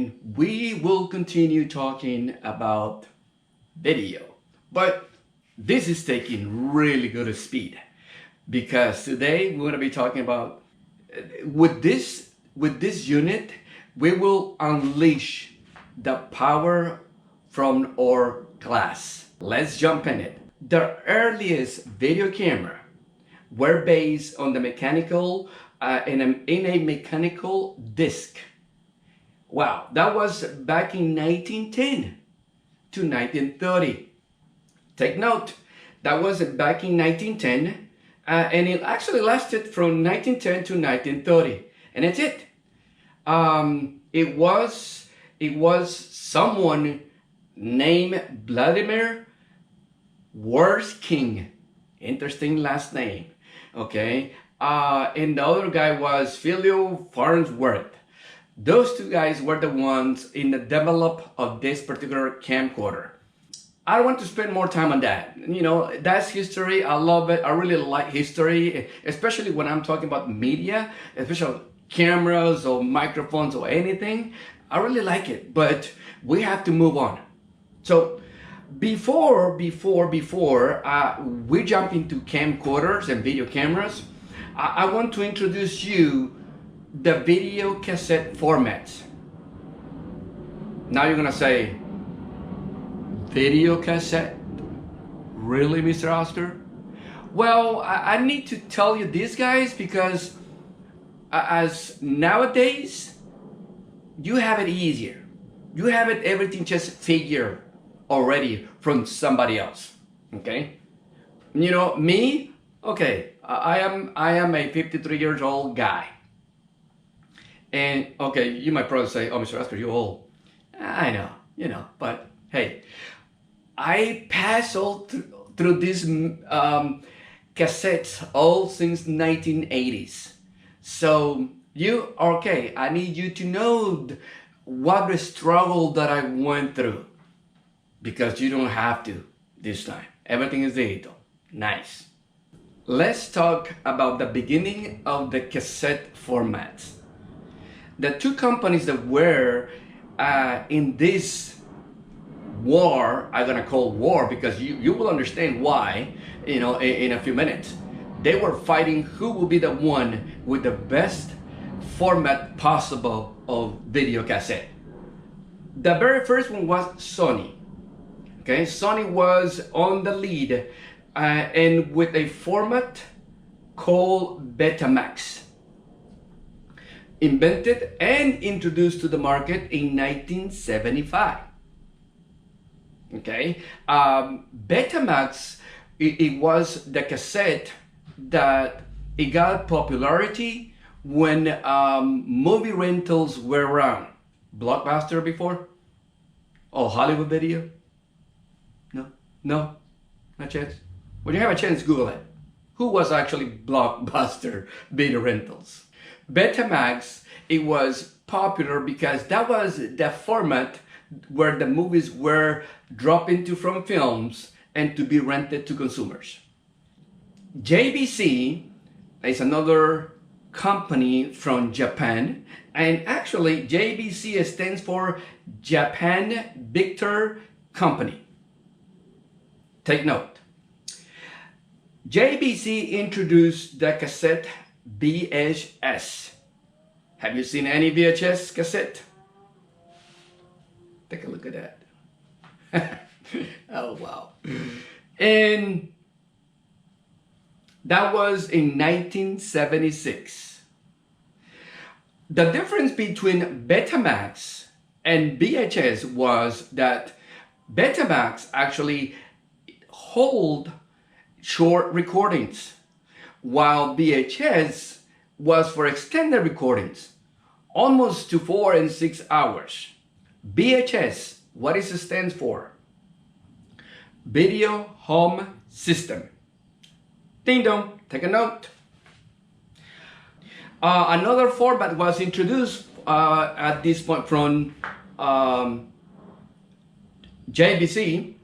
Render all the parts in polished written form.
and we will continue talking about video. But this is taking really good speed because today we're going to be talking about with this unit we will unleash the power from our glass. Let's jump in it. The earliest video camera were based on the mechanical in a mechanical disc. Wow, that was back in 1910 to 1930. Take note, that was back in 1910, and it actually lasted from 1910 to 1930, and that's it. It was someone named Vladimir Worskind. Interesting last name, okay? And the other guy was Philo Farnsworth. Those two guys were the ones in the develop of this particular camcorder. I don't want to spend more time on that. You know, that's history. I love it. I really like history, especially when I'm talking about media, especially cameras or microphones or anything. I really like it, but we have to move on. So before we jump into camcorders and video cameras, I want to introduce you the video cassette formats. Now you're gonna say, video cassette? Really, Mr. Oscar? Well, I need to tell you this, guys, because as nowadays, you have it easier. You have it everything just figured already from somebody else, okay? You know, me, okay, I am a 53 years old guy. And okay, you might probably say, oh, Mr. Oscar, you're old. I know, you know, but hey, I passed all through these cassettes all since 1980s. So you, okay, I need you to know what the struggle that I went through, because you don't have to this time. Everything is digital. Nice. Let's talk about the beginning of the cassette formats. The two companies that were in this war, I'm gonna call war because you will understand why, you know, in a few minutes. They were fighting who will be the one with the best format possible of video cassette. The very first one was Sony. Okay, Sony was on the lead and with a format called Betamax. Invented and introduced to the market in 1975. Okay, Betamax, it was the cassette that it got popularity when movie rentals were around. Blockbuster before? Oh, Hollywood Video? No, not a chance. When you have a chance, Google it. Who was actually Blockbuster video rentals? Betamax, it was popular because that was the format where the movies were dropped into from films and to be rented to consumers. JVC is another company from Japan, and actually JVC stands for Japan Victor Company. Take note. JVC introduced the cassette VHS. Have you seen any VHS cassette? Take a look at that. Oh, wow. And that was in 1976. The difference between Betamax and VHS was that Betamax actually hold short recordings, while VHS was for extended recordings, almost to 4 and 6 hours. VHS, what it stands for? Video Home System. Ding dong, take a note. Another format was introduced at this point from JVC,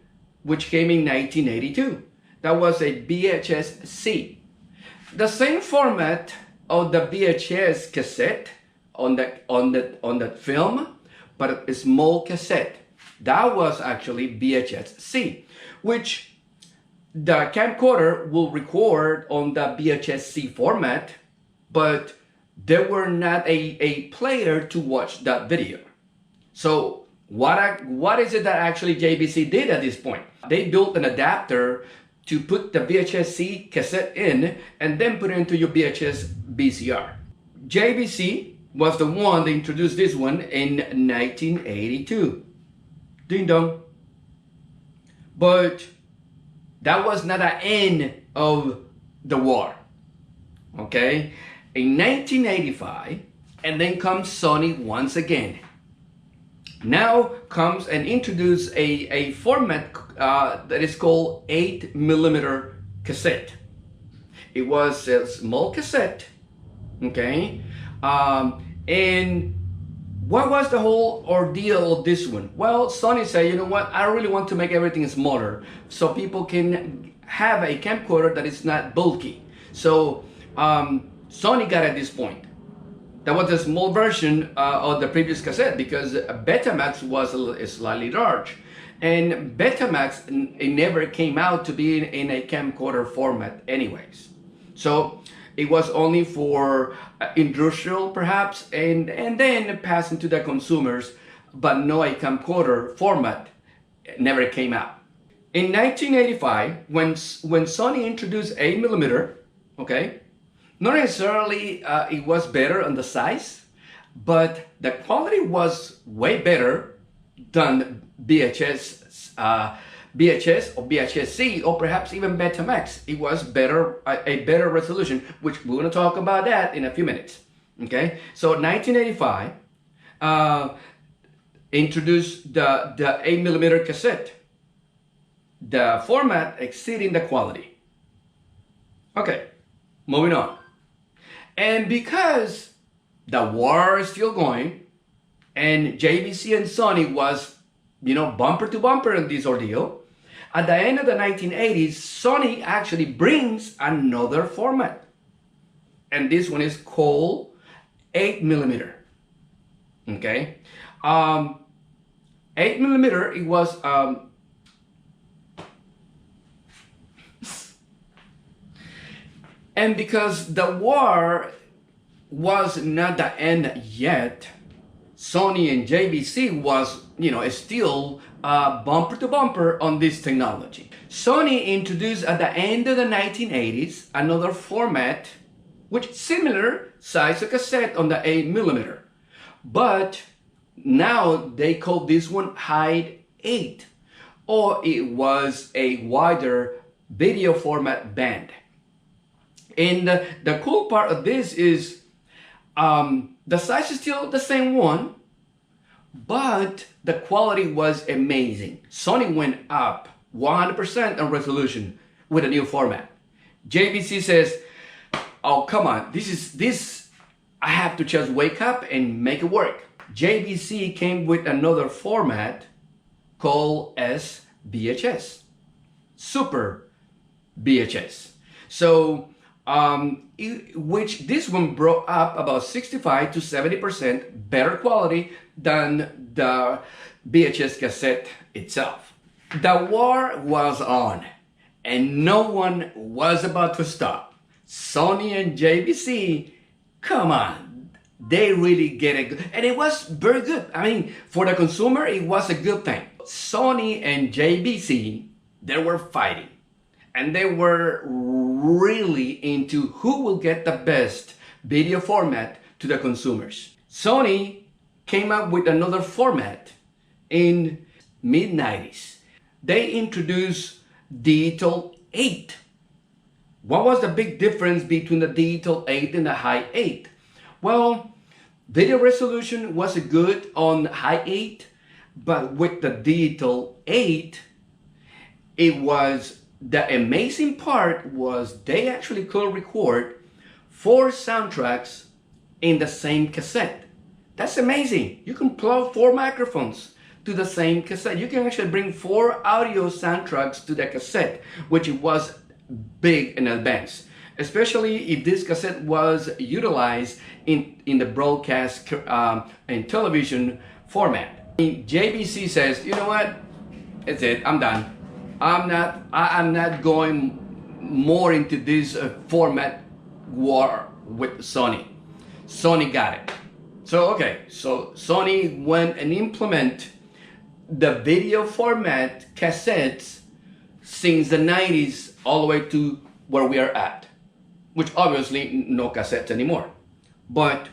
which came in 1982. That was a VHS-C. The same format of the VHS cassette on that film, but a small cassette. That was actually VHS-C, which the camcorder will record on the VHS-C format, but there were not a player to watch that video. So what is it that actually JVC did at this point? They built an adapter to put the VHS-C cassette in and then put it into your VHS VCR. JVC was the one that introduced this one in 1982. Ding dong. But that was not an end of the war. Okay? In 1985, and then comes Sony once again. Now comes and introduce a format that is called 8mm cassette. It was a small cassette, okay? And what was the whole ordeal of this one? Well, Sony said, you know what, I really want to make everything smaller so people can have a camcorder that is not bulky. So Sony got at this point. That was a small version of the previous cassette because Betamax was slightly large. And Betamax, it never came out to be in a camcorder format anyways. So it was only for industrial perhaps, and then passing to the consumers, but no a camcorder format never came out. In 1985, when Sony introduced 8mm, okay, not necessarily it was better on the size, but the quality was way better than VHS or VHS-C or perhaps even Betamax. It was better, a better resolution, which we're going to talk about that in a few minutes. Okay, so 1985 introduced the 8mm cassette, the format exceeding the quality. Okay, moving on. And because the war is still going and JVC and Sony was, you know, bumper to bumper in this ordeal, at the end of the 1980s, Sony actually brings another format. And this one is called 8mm. Okay? 8mm, it was and because the war was not the end yet, Sony and JVC was, you know, still bumper to bumper on this technology. Sony introduced at the end of the 1980s another format, which similar size of cassette on the 8mm, but now they call this one Hide 8, or it was a wider video format band. And the cool part of this is the size is still the same one, but the quality was amazing. Sony went up 100% on resolution with a new format. JVC says, oh, come on, this, I have to just wake up and make it work. JVC came with another format called SVHS, Super VHS. So, which this one brought up about 65 to 70% better quality than the VHS cassette itself. The war was on and no one was about to stop. Sony and JVC, come on, they really get it good. And it was very good. I mean, for the consumer, it was a good thing. Sony and JVC, they were fighting. And they were really into who will get the best video format to the consumers. Sony came up with another format in mid-90s. They introduced Digital 8. What was the big difference between the Digital 8 and the High 8? Well, video resolution was good on High 8, but with the Digital 8, it was the amazing part was they actually could record 4 soundtracks in the same cassette. That's amazing. You can plug 4 microphones to the same cassette. You can actually bring 4 audio soundtracks to the cassette, which was big in advance. especially if this cassette was utilized in the broadcast and television format. JVC says, you know what? That's it. I'm done. I'm not going more into this format war with Sony. Sony got it. So okay, so Sony went and implement the video format cassettes since the 90s all the way to where we are at, which obviously no cassettes anymore. But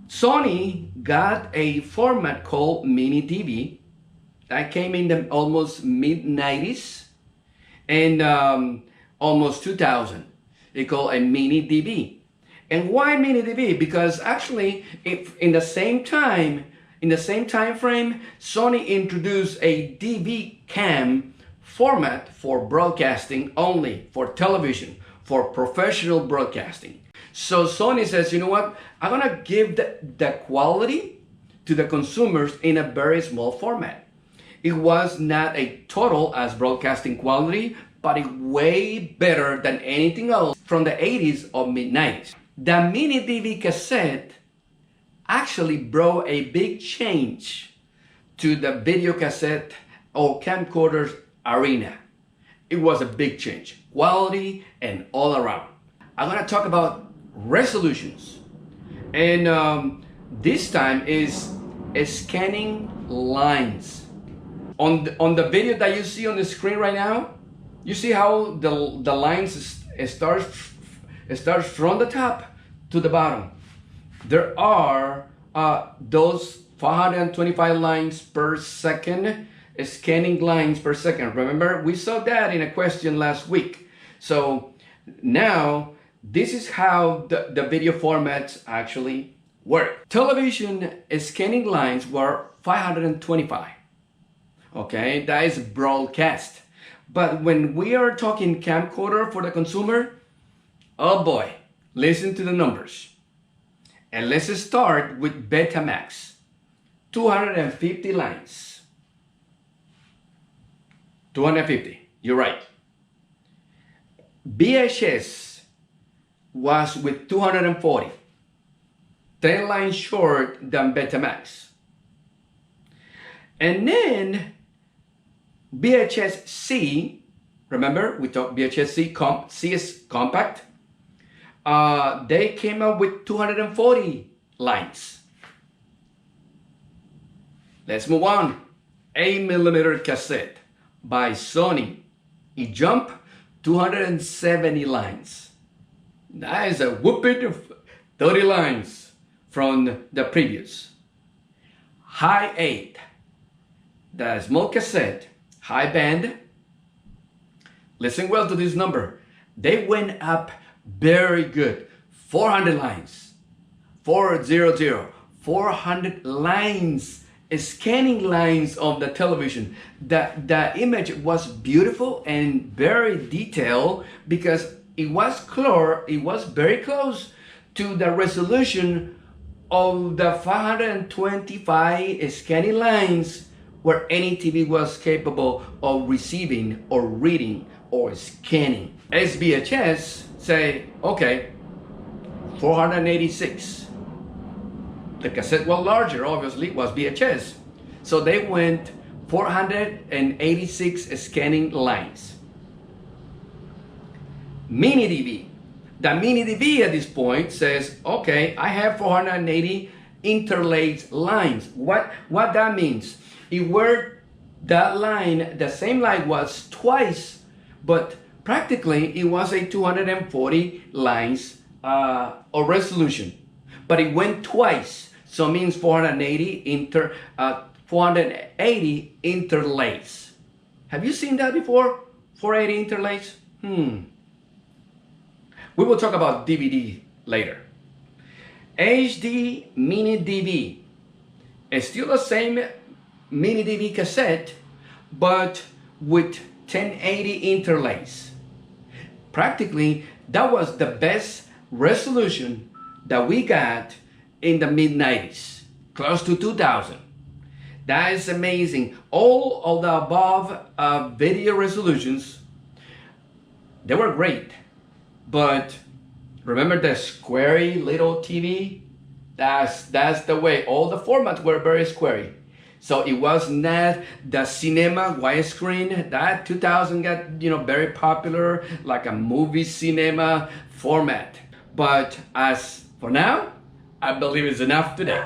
Sony got a format called mini DV that came in the almost mid 90s and almost 2000. They call a mini DV. And why mini DV? Because actually, in the same time frame, Sony introduced a DV cam format for broadcasting only, for television, for professional broadcasting. So Sony says, you know what? I'm gonna give the quality to the consumers in a very small format. It was not a total as broadcasting quality, but it way better than anything else from the 80s or mid 90s. The mini DV cassette actually brought a big change to the video cassette or camcorders arena. It was a big change, quality and all around. I'm gonna talk about resolutions, and this time is scanning lines. On the video that you see on the screen right now, you see how the lines starts from the top to the bottom. There are those 425 lines per second, scanning lines per second. Remember, we saw that in a question last week. So now this is how the video formats actually work. Television scanning lines were 525. Okay, that is broadcast. But when we are talking camcorder for the consumer, oh boy, listen to the numbers. And let's start with Betamax. 250 lines. 250, you're right. VHS was with 240. 10 lines short than Betamax. And then VHS-C, remember we talked VHS-C, CS compact. They came up with 240 lines. Let's move on. 8mm cassette by Sony. It jumped 270 lines. That is a whooping 30 lines from the previous. Hi8, the small cassette, high band. Listen well to this number. They went up very good. 400 lines. 400 lines. Scanning lines of the television. The image was beautiful and very detailed because it was clear, it was very close to the resolution of the 525 scanning lines where any TV was capable of receiving or reading or scanning. SVHS say, okay, 486. The cassette was larger, obviously, was VHS. So they went 486 scanning lines. Mini DV. The mini DV at this point says, okay, I have 480 interlaced lines. What that means? If where that line, the same line was twice, but practically it was a 240 lines of resolution, but it went twice, so it means 480 interlace. Have you seen that before? 480 interlace? We will talk about DVD later. HD Mini DV. It's still the same Mini DV cassette, but with 1080 interlace. Practically, that was the best resolution that we got in the mid-90s, close to 2000. That is amazing. All of the above video resolutions They were great. But remember the squarey little TV? That's the way. All the formats were very squarey. So it was not the cinema widescreen. That 2000 got very popular, like a movie cinema format. But as for now, I believe it's enough today.